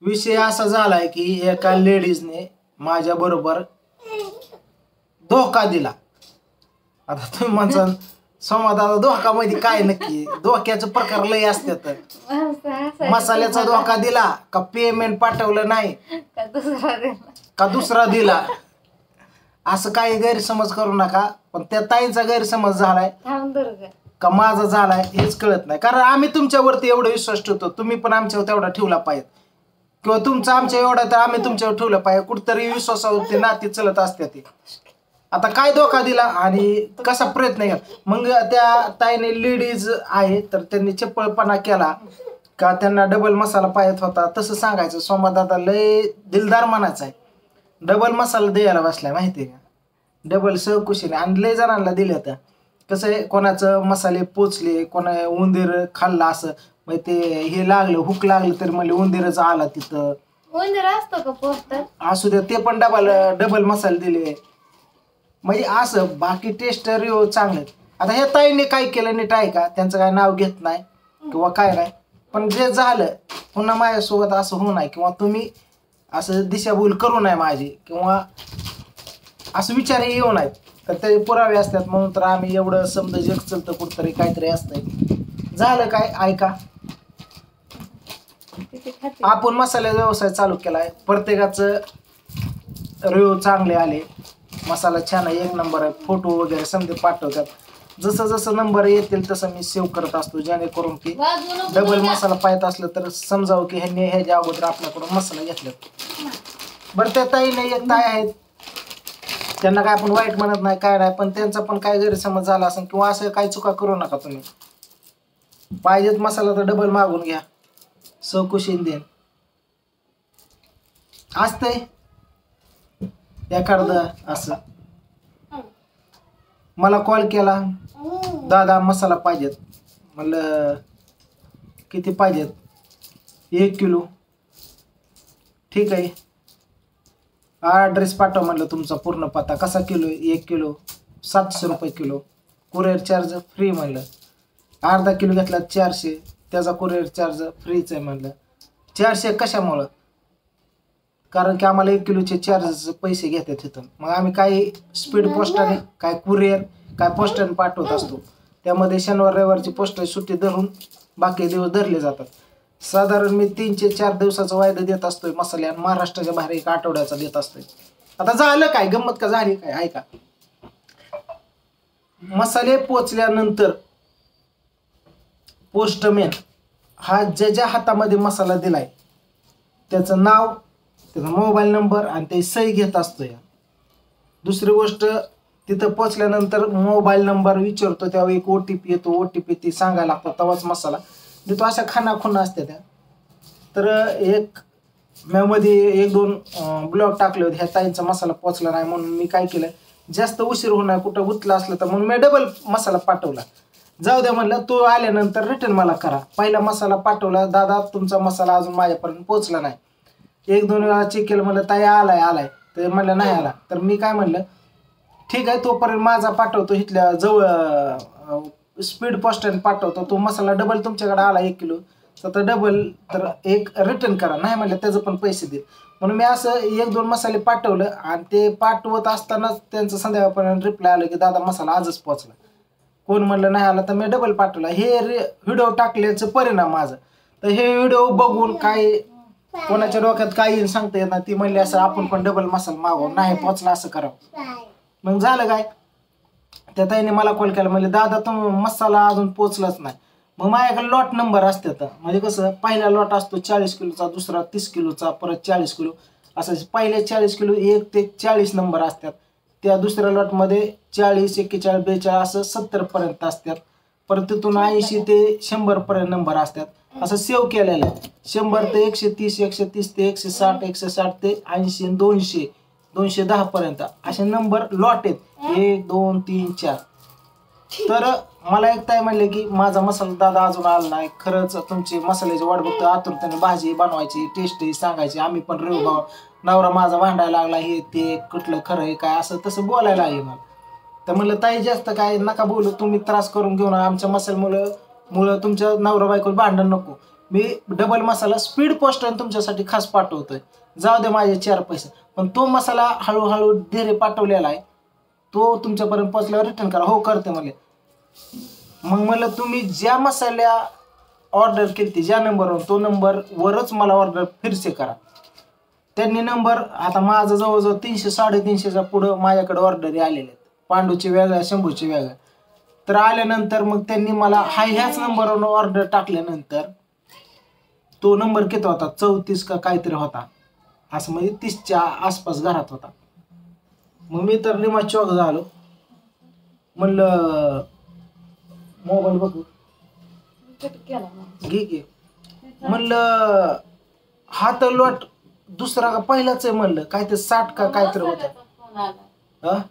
विषय असा झालाय की एका लेडीजने माझ्या बरोबर धोका दिला. आता तुम्ही म्हणता संवादाला धोका मध्ये काय नक्की धोक्याचे प्रकार लय असतात. मसाल्याचा धोका दिला का पेमेंट पाठवलं नाही का दुसरा दिला असं काही गैरसमज करू नका. पण त्या ताईंचा गैरसमज झालाय का माझा झालाय हेच कळत नाही. कारण आम्ही तुमच्यावरती एवढा विश्वास ठेवतो, तुम्ही पण आमच्यावर तेवढा ठेवला पाहिजे किंवा तुमचा आमच्या एवढा तर आम्ही तुमच्यावर ठेवलं पाहिजे. कुठतरी विश्वासावरती नाती चलत असते ती. आता काय धोका दिला आणि कसा प्रयत्न केला. मग त्या ताईने लेडीज आहे तर त्यांनी चप्पलपणा केला का त्यांना डबल मसाला पाहिजे होता तसं सांगायचं. सोमादादा लय दिलदार मनाचा आहे, डबल मसाला द्यायला बसलाय माहिती आहे का, डबल सहकुशीने. आणि लय जणांना दिले होतं. कसं आहे कोणाचं मसाले पोचले, कोणा उंदीर खाल्ला असं म्हणजे ते हे लागलं हुक लागलं तर म्हणजे उंदीरच आला तिथं. उंदीर असतो का पोचतात असू दे ते पण डबल मसाले दिले म्हणजे असं. बाकी टेस्ट रिव्ह्यू चांगले. आता ह्या ताईने काय केलं नीट आहे का, त्यांचं काय नाव घेत नाही किंवा काय नाही, पण जे झालं पुन्हा माझ्यासोबत असं होऊ नये किंवा तुम्ही असं दिशाभूल करू नये माझी किंवा असं विचार येऊ नयेत. तर ते पुरावे असतात म्हणून तर आम्ही एवढं समजा जग चलतं कुठतरी काहीतरी असतंय. झालं काय ऐका, आपण मसाल्याचा व्यवसाय चालू केलाय, प्रत्येकाचं रिव्ह्यू चांगले आले, मसाला छान आहे, एक नंबर आहे, फोटो वगैरे समजे पाठवतात. जसं जसं नंबर येतील तसं मी सेव्ह करत असतो जेणेकरून की डबल मसाला पाहिजे असलं तर समजावं की ह्यांनी ह्याच्या अगोदर आपल्याकडून मसाला घेतला. बरं त्या ताईने एक ताई आहेत त्यांना काय आपण वाईट म्हणत नाही काय नाही, पण त्यांचा पण काय गैरसमज झाला असेल किंवा असं काही चुका करू नका तुम्ही. पाहिजेत मसाला तर डबल मागून घ्या, सहकुशीन देन असतंय एखादं असं. मला कॉल केला, दादा मसाला पाहिजेत. म्हणलं किती पाहिजेत, 1 किलो. ठीक आहे, ॲड्रेस पाठवा म्हणलं तुमचा पूर्ण पत्ता. कसा किलो, 1 किलो 700 रुपये किलो, कुरिअर चार्ज फ्री म्हणलं. अर्धा किलो घेतला 400, त्याचा कुरिअर चार्ज फ्रीच आहे म्हणलं. 400 कशामुळं, कारण की आम्हाला 1 किलोचे चार्जेस पैसे घेतात तिथून. मग आम्ही काही स्पीड पोस्टाने काय कुरिअर काय पोस्टाने पाठवत असतो. त्यामध्ये शनिवार रविवारची पोस्ट सुट्टी धरून बाकी दिवस धरले जातात. साधारण मी 3 ते 4 दिवसाचा वायदा देत असतोय मसाले आणि महाराष्ट्राच्या बाहेर 1 आठवड्याचा देत असतोय. आता झालं काय गंमत का झाली काय ऐका. मसाले पोचल्यानंतर पोस्टमॅन हा ज्याच्या हातामध्ये मसाला दिलाय त्याचं नाव, त्याचा मोबाईल नंबर आणि ते सही घेत असतो. या दुसरी गोष्ट, तिथं पोचल्यानंतर मोबाईल नंबर विचारतो तेव्हा एक OTP येतो, OTP ती सांगायला लागतो तेव्हाच मसाला देतो. अशा खानाखुना असते त्या. तर मध्ये 1-2 ब्लॉग टाकले होते ह्या ताईंचा मसाला पोचला नाही म्हणून. मी काय केलं, जास्त उशीर होणार कुठं गुतला असलं तर म्हणून मी डबल मसाला पाठवला. जाऊ द्या म्हणलं, तो आल्यानंतर रिटर्न मला करा. पहिला मसाला पाठवला, दादा तुमचा मसाला अजून माझ्यापर्यंत पोचला नाही. 1-2 वेळा चेक केलं, म्हणलं ताई आलाय तर म्हणलं नाही आला. तर मी काय म्हणलं, ठीक आहे तोपर्यंत माझा पाठवतो, इथल्या जवळ स्पीड पोस्टाने पाठवतो. तो मसाला डबल तुमच्याकडे आला 1 किलो तर डबल तर 1 रिटर्न करा. नाही म्हणलं त्याचं पण पैसे देईल. म्हणून मी असं 1-2 मसाले पाठवलं आणि ते पाठवत असतानाच त्यांचं संध्याकाळपर्यंत रिप्लाय आलं की दादा मसाला आजच पोचला. कोण म्हणलं नाही आला तर मी डबल पाठवला. हे व्हिडिओ टाकल्याचं परिणाम माझं. तर हे व्हिडिओ बघून काय कोणाच्या डोक्यात काय येईल सांगता येत नाही. ती म्हणली असं आपण पण डबल मसाला मागव, नाही पोचला असं करावं. मग झालं काय, त्या ताईने मला कॉल केला, म्हणजे दादा तो मसाला अजून पोचलाच नाही. मग माझ्याकडे लॉट नंबर असतात. म्हणजे कसं पहिला लॉट असतो 40 किलोचा, दुसरा 30 किलोचा, परत 40 किलो असं. पहिले 40 किलो 1 ते 40 नंबर असतात. त्या दुसऱ्या लॉटमध्ये 40, 41, 42 असं 70 पर्यंत असतात. परत तिथून 80 ते 100 पर्यंत नंबर असतात. असं सेव्ह केलेलं आहे. 100 ते 130, 130 ते 160, 160 ते 80, 200, 210 पर्यंत असे नंबर लॉट आहेत. 1, 2, 3, 4. तर मला एक ताई म्हणले की माझा मसाला दादा अजून आला नाही, खरंच तुमची मसाल्याची वाट बघतो आतुरतेने, भाजी बनवायची, टेस्टही सांगायची, आम्ही पण रिव्ह्यू, नवरा माझा भांडायला लागला, हे ते कुठलं खरं आहे काय असं तसं बोलायला आहे मला. तर म्हणलं ताई जास्त काय नका बोलू, तुम्ही त्रास करून घेऊ ना, आमच्या मसाल्यामुळं तुमच्या नवरा बायकोला भांडण नको. मी डबल मसाला स्पीड पोस्टने तुमच्यासाठी खास पाठवतोय. जाऊ दे माझे 4 पैसे, पण तो मसाला हळूहळू धीरे पाठवलेला आहे, तो तुमच्यापर्यंत पोहोचल्यावर रिटर्न करा. हो करते म्हणले. मग म्हणलं तुम्ही ज्या मसाल्या ऑर्डर केली ती ज्या नंबरवर, तो नंबरवरच मला ऑर्डर फिरसे करा. त्यांनी नंबर, आता माझं जवळजवळ 300-350च्या पुढं माझ्याकडे ऑर्डरी आलेल्या आहेत. पांडूची वेगळ्या, शंभूची वेगळ्या. तर आल्यानंतर मग त्यांनी मला ह्याच नंबरवर ऑर्डर टाकल्यानंतर तो नंबर किती होता, 34 का काहीतरी होता, असं म्हणजे 30च्या आसपास घरात होता. मग मी तर निमा चॉक झालो. म्हणलं मोबाईल बघू घे घे. म्हणलं हा तर लॉट दुसरा का पहिलाच आहे. म्हणलं काय ते 60 का काहीतरी होता.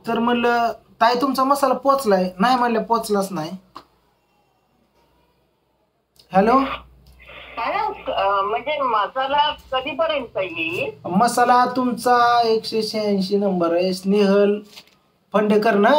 तर म्हणलं ताई तुमचा मसाला पोचलाय. नाही म्हणलं पोचलाच नाही. हॅलो, म्हणजे मसाला कधीपर्यंत येईल? मसाला तुमचा 186 नंबर आहे, स्नेहल फंडेकर ना.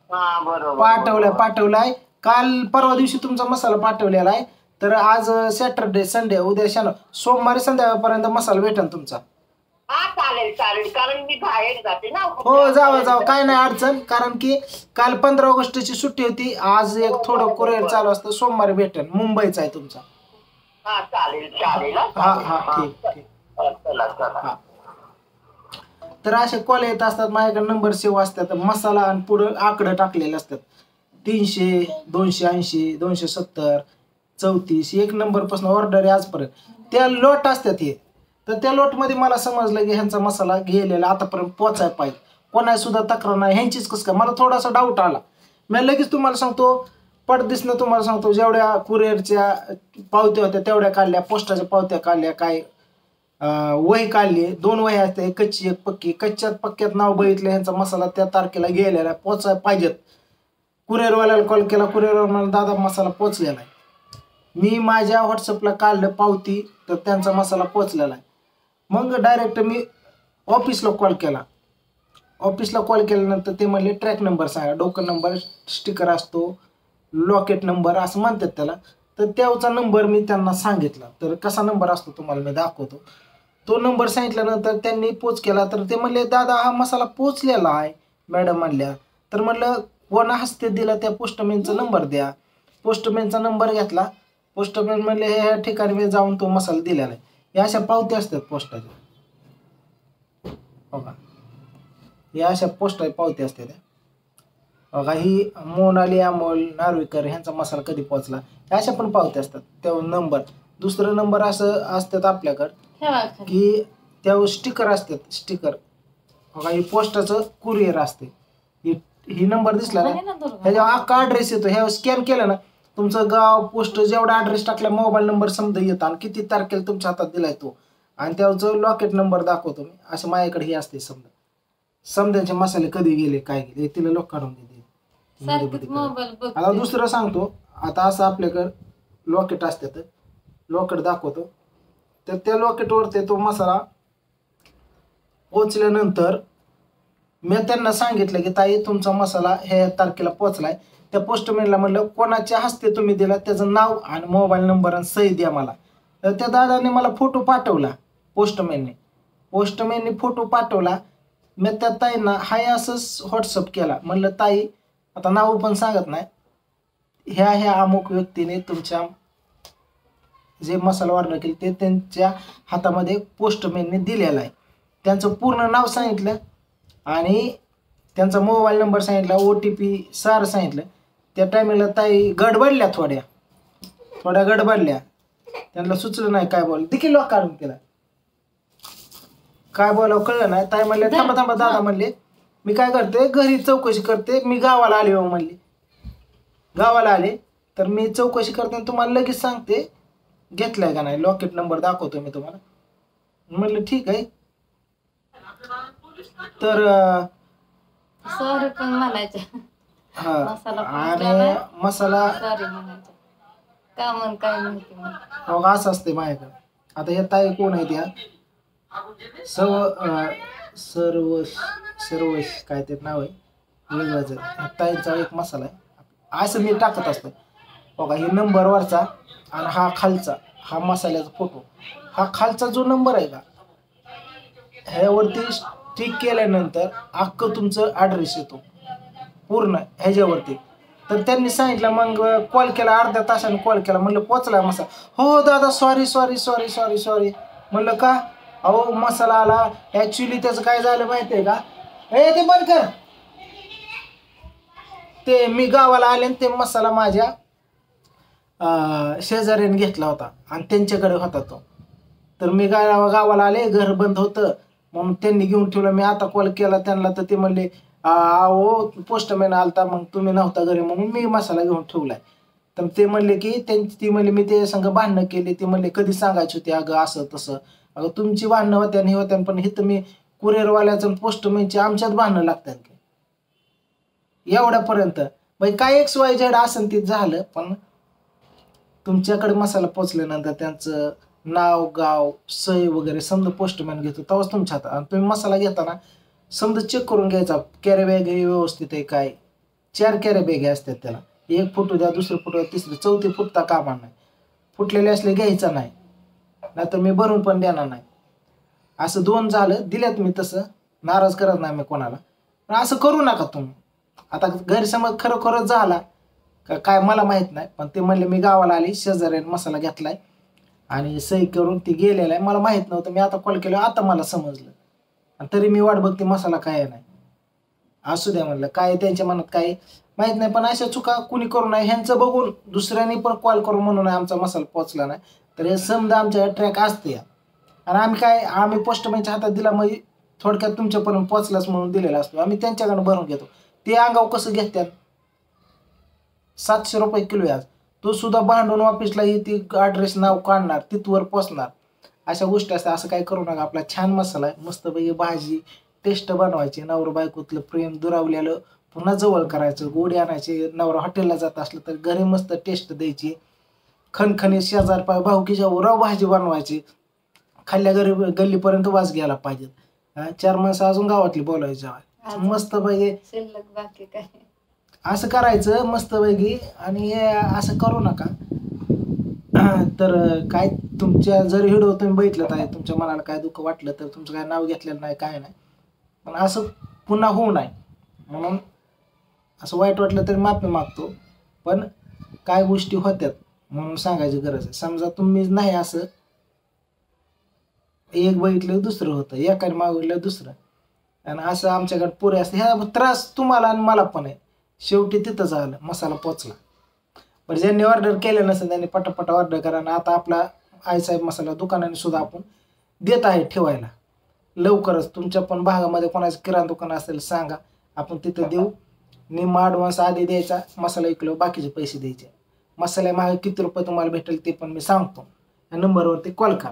हा बरोबर. पाठवलाय काल परवा दिवशी तुमचा मसाला पाठवलेला आहे. तर आज सॅटरडे संडे, उद्या सोमवारी संध्याकाळपर्यंत मसाला भेटेल तुमचा. हा चालेल चालेल, कारण मी बाहेर जाते ना. हो जावा काय नाही अडचण. कारण की काल 15 ऑगस्टची सुट्टी होती. आज एक थोडं कुरिअर चालू असतं. सोमवारी भेटेल. मुंबईचा आहे तुमचा. हा चालेल चालेल. हा ठीक. हा. तर असे कॉल येत असतात माझ्याकडे, नंबर सेव्ह असतात, मसाला आणि पुढं आकडे टाकलेले असतात. 300, 280, 270, 34 एक नंबर पासून ऑर्डर आहे आजपर्यंत. त्या लॉट असतात हे. तर त्या लॉटमध्ये मला समजलं की ह्यांचा मसाला गेलेला आतापर्यंत पोचायला पाहिजे. कोणाची सुद्धा तक्रार नाही. ह्यांचीच कसं काय, मला थोडासा डाऊट आला. मी लगेच तुम्हाला सांगतो, पडदिसनं तुम्हाला सांगतो, जेवढ्या कुरिअरच्या पावत्या होत्या तेवढ्या काढल्या, पोस्टाच्या पावत्या काढल्या, काय वही काढली. 2 वही असतात, एक कच्ची एक पक्की. कच्च्यात पक्क्यात नाव बघितलं, ह्यांचा मसाला त्या तारखेला गेलेला पोचायला पाहिजेत. कुरिअरवाल्याला कॉल केला, कुरिअरवर मला दादा मसाला पोचलेला आहे. मी माझ्या व्हॉट्सअपला काढलं पावती, तर त्यांचा मसाला पोचलेला आहे. मग डायरेक्ट मी ऑफिसला कॉल केला. ऑफिसला कॉल केल्यानंतर ते म्हणले ट्रॅक नंबर सांगा. डोकं नंबर, स्टिकर असतो, लॉकेट नंबर असं म्हणतात त्याला. तर त्याचा नंबर मी त्यांना सांगितला. तर कसा नंबर असतो तुम्हाला मी दाखवतो. तो नंबर सांगितल्यानंतर त्यांनी पोच केला. तर ते म्हणले दादा हा मसाला पोचलेला आहे मॅडम म्हणल्या. तर म्हणलं कोणा हस्ते दिला त्या पोस्टमॅनचा नंबर द्या. पोस्टमॅनचा नंबर घेतला. पोस्टमॅन म्हणले ह्या ठिकाणी मी जाऊन तो मसाला दिलेला आहे. या अशा पावत्या असतात पोस्टाच्या. बघा या अशा पोस्टाच्या पावत्या असतात. बघा ही मोनाली अमोल नार्वेकर ह्यांचा मसाला कधी पोहोचला, ह्या अशा पण पावत्या असतात. त्या नंबर, दुसरं नंबर असं असतात आपल्याकडं की त्यावर स्टिकर असतात. स्टिकर बघा ही पोस्टाचं कुरिअर असते. ही नंबर दिसला ना, ह्याच्यावर अख्खा ॲड्रेस येतो. ह्यावर स्कॅन केलं ना, तुमचं गाव, पोस्ट, जेवढा ॲड्रेस टाकला मोबाईल नंबर समजा येतो आणि किती तारखेला तुमच्या हातात दिलाय तो, आणि त्याचं लॉकेट नंबर दाखवतो मी. असं माझ्याकडे हे असते. समजायचे मसाले कधी गेले काय गेले तिला लोक काढून देते. आता दुसरं सांगतो. आता असं आपल्याकडं लॉकेट असतात, लॉकेट दाखवतो. तर त्या लॉकेटवरती तो मसाला पोचल्यानंतर मी त्यांना सांगितलं की ताई तुमचा मसाला ह्या तारखेला पोचलाय. त्या पोस्टमॅनला म्हणलं कोणाच्या हस्ते तुम्ही दिला त्याचं नाव आणि मोबाईल नंबर आणि सही द्या मला. तर त्या दादाने मला फोटो पाठवला. पोस्टमॅनने फोटो पाठवला. मी त्या ताईंना हाय असंच व्हॉट्सअप केला. म्हणलं ताई आता नाव पण सांगत नाही, ह्या अमुक व्यक्तीने तुमच्या जे मसाला ऑर्डर केले ते त्यांच्या हातामध्ये पोस्टमॅनने दिलेला आहे. त्यांचं पूर्ण नाव सांगितलं आणि त्यांचा मोबाईल नंबर सांगितला, OTP सारं सांगितलं. त्या टायमिंगला ताई गडबडल्या, थोड्या गडबडल्या. त्यांना सुचलं नाही काय बोल. देखील लोक काढून केला, काय बोलावं कळलं नाही. ताई म्हणले थांबा दादा म्हणले मी काय करते घरी चौकशी करते. मी गावाला आले म्हणले. गावाला आले तर मी चौकशी करते तुम्हाला लगेच सांगते घेतलाय का नाही. लॉकेट नंबर दाखवतो मी तुम्हाला. म्हणलं ठीक आहे. तर सॉरी पण म्हणायचं. हा आणि मसाला का म्हण काय म्हणते मग असं असते माझ्याकडे. आता हे ताई कोण आहे त्या सर्व काय ते नाव आहे वेगळंच. ताईंचा एक मसाला आहे असं मी टाकत असतो. बघा हे नंबरवरचा आणि हा खालचा हा मसाल्याचा फोटो, हा खालचा जो नंबर आहे का ह्यावरती टिक केल्यानंतर अख्खं तुमचं ॲड्रेस येतो पूर्ण ह्याच्यावरती. तर त्यांनी सांगितलं, मग कॉल केला, अर्ध्या तासाने कॉल केला, म्हणलं पोचला मसाला. हो दादा sorry sorry sorry sorry sorry. म्हणलं का? अहो मसाला आला. ॲक्च्युली त्याचं काय झालं माहिती आहे का, हे ते बंद कर, ते मी गावाला आले आणि ते मसाला माझ्या शेजाऱ्याने घेतला होता आणि त्यांच्याकडे होता तो. तर मी गावाला आले, घर बंद होतं म्हणून त्यांनी घेऊन ठेवलं. मी आता कॉल केला त्यांना तर ते म्हणले अहो पोस्टमॅन आलता, मग तुम्ही नव्हता घरी म्हणून मी मसाला घेऊन ठेवलाय. तर ते म्हणले की ती म्हणले मी ते संग भांडणं केले. ते म्हणले कधी सांगायची होती अगं असं तसं. अगं तुमची भांडणं होत्या आणि होत्या, पण हे तर मी कुरिअरवाल्याचं पोस्टमॅनची आमच्यात भांडणं लागतात की एवढ्यापर्यंत. म्हणजे काय XYZ असेल ते झालं, पण तुमच्याकडे मसाला पोचल्यानंतर त्यांचं नाव गाव सही वगैरे समजा पोस्टमॅन घेतो तेव्हाच तुमच्या हातात. आणि तुम्ही मसाला घेताना समजा चेक करून घ्यायचा, कॅरी बॅग हे व्यवस्थित आहे काय. 4 कॅरी बॅग असतात त्याला, एक फुटू द्या, दुसरं फुटू द्या, तिसरी चौथी फुटता कामा नाही. फुटलेले असले घ्यायचा नाही, नाहीतर मी भरून पण देणार नाही. असं 2 झालं, दिल्यात मी तसं, नाराज करत नाही मी कोणाला. पण असं करू नका तुम्ही. आता गैरसमज खरोखरच झाला का काय मला माहीत नाही, पण ते म्हणले मी गावाला आली, शेजाऱ्याने मसाला घेतलाय आणि सही करून ती गेलेला आहे. मला माहीत नव्हतं, मी आता कॉल केला, आता मला समजलं. आणि तरी मी वाट बघते मसाला काय नाही. असू द्या म्हणलं, काय त्यांच्या मनात काय माहीत नाही, पण अशा चुका कुणी करू नये. ह्यांचं बघून दुसऱ्यांनी पण कॉल करून म्हणून आमचा मसाला पोचला नाही. तर हे समजा आमच्या ट्रॅक असते आणि आम्ही पोस्टमॅनच्या हातात दिला म्हणजे थोडक्यात तुमच्यापर्यंत पोचलाच म्हणून दिलेला असतो. आम्ही त्यांच्याकडून भरून घेतो. ते अंगाव कसं घेतात, 700 रुपये किलो आज. तो सुद्धा भांडून ऑफिसला ती ॲड्रेस नाव काढणार, तिथवर पोचणार. अशा गोष्टी असतात. असं काय करू नका. आपला छान मसाला आहे, मस्तपैकी भाजी टेस्ट बनवायची, नवरा बायकोतलं प्रेम दुरावलेलं पुन्हा जवळ करायचं, गोडी आणायची. नवरा हॉटेलला जात असलं तर घरी मस्त टेस्ट द्यायची, खणखणीत शेजार पाय भाऊकीच्या उराव भाजी बनवायची, खाल्ल्या गल्लीपर्यंत वास घ्यायला पाहिजे. 4 माणसं अजून गावातली बोलायची, मस्तपैकी शिल्लक बाकी काय. असं करायचं मस्तपैकी. आणि असं करू नका. तर काय तुमच्या जर व्हिडिओ तुम्ही बघितलं आहे, तुमच्या मनाला काय दुःख वाटलं तर तुमचं काय नाव घेतलेलं नाही काय नाही, पण असं पुन्हा होऊ नये म्हणून असं वाईट वाटलं तरी माफी मागतो. पण काय गोष्टी होत्यात म्हणून सांगायची गरज आहे. समजा तुम्ही नाही असं एक बघितलं दुसरं होतं, एकाने मागितलं दुसरं, आणि असं आमच्याकडे पुरे असतं. ह्या त्रास तुम्हाला आणि मला पण आहे. शेवटी तिथं झालं, मसाला पोचला. बरं, ज्यांनी ऑर्डर केलं नसेल त्यांनी पटापट ऑर्डर करा. आणि आता आपला आईसाहेब मसाला दुकानाने सुद्धा आपण देत आहे ठेवायला. लवकरच तुमच्या पण भागामध्ये कोणाचं किराणा दुकान असेल सांगा, आपण तिथं देऊ. निम्मा ॲडव्हान्स आधी द्यायचा, मसाला 1 किलो, बाकीचे पैसे द्यायचे. मसाल्या मागे किती रुपये तुम्हाला भेटेल ते पण मी सांगतो. या नंबरवरती कॉल करा.